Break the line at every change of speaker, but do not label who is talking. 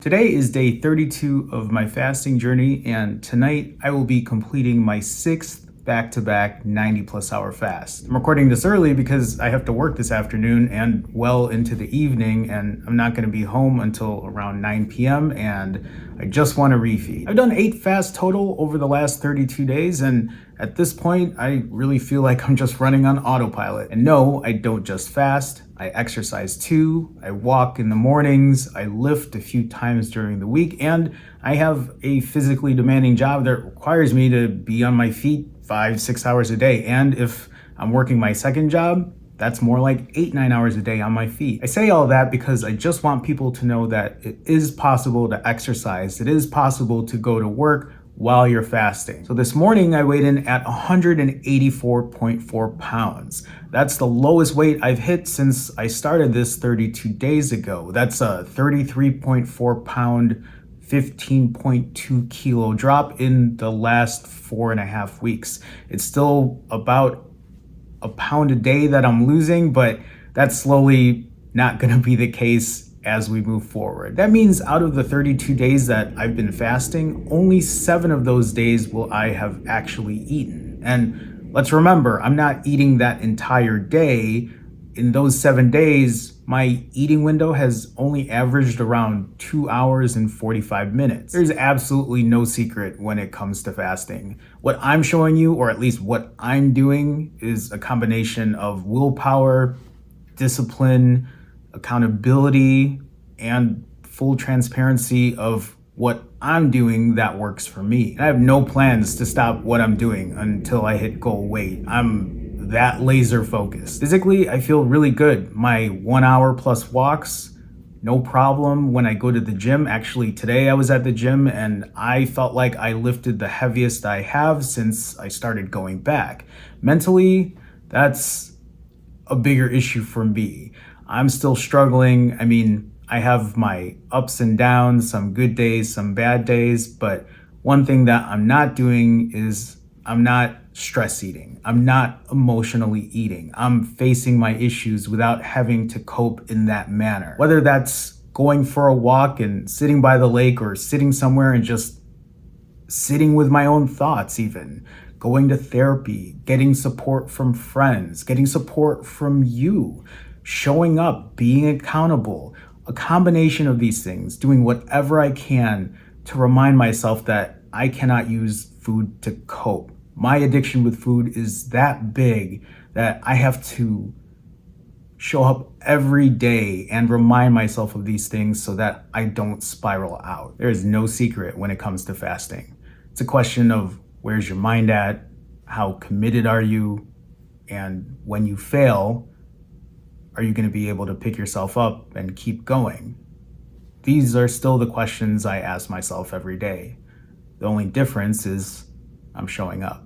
Today is day 32 of my fasting journey, and tonight I will be completing my sixth back-to-back 90+ hour fast. I'm recording this early because I have to work this afternoon and well into the evening, and I'm not going to be home until around 9 p.m. and I just want to refeed. I've done 8 fasts total over the last 32 days, and at this point I really feel like I'm just running on autopilot. And no, I don't just fast. I exercise too, I walk in the mornings, I lift a few times during the week, and I have a physically demanding job that requires me to be on my feet 5-6 hours a day. And if I'm working my second job, that's more like 8-9 hours a day on my feet. I say all that because I just want people to know that it is possible to exercise. It is possible to go to work while you're fasting. So this morning I weighed in at 184.4 pounds. That's the lowest weight I've hit since I started this 32 days ago. That's a 33.4 pound, 15.2 kilo drop in the last 4.5 weeks. It's still about a pound a day that I'm losing, but that's slowly not gonna be the case as we move forward. That means out of the 32 days that I've been fasting, only 7 of those days will I have actually eaten. And let's remember, I'm not eating that entire day. In those 7 days, my eating window has only averaged around 2 hours and 45 minutes. There's absolutely no secret when it comes to fasting. What I'm showing you, or at least what I'm doing, is a combination of willpower, discipline, accountability, and full transparency of what I'm doing that works for me. And I have no plans to stop what I'm doing until I hit goal weight. I'm that laser focused. Physically, I feel really good. My 1 hour plus walks, no problem. When I go to the gym, actually today I was at the gym and I felt like I lifted the heaviest I have since I started going back. Mentally, that's a bigger issue for me. I'm still struggling. I mean, I have my ups and downs, some good days, some bad days, but one thing that I'm not doing is I'm not stress eating. I'm not emotionally eating. I'm facing my issues without having to cope in that manner. Whether that's going for a walk and sitting by the lake, or sitting somewhere and just sitting with my own thoughts even. Going to therapy, getting support from friends, getting support from you, showing up, being accountable, a combination of these things, doing whatever I can to remind myself that I cannot use food to cope. My addiction with food is that big that I have to show up every day and remind myself of these things so that I don't spiral out. There is no secret when it comes to fasting. It's a question of where's your mind at, how committed are you, and when you fail, are you going to be able to pick yourself up and keep going? These are still the questions I ask myself every day. The only difference is I'm showing up.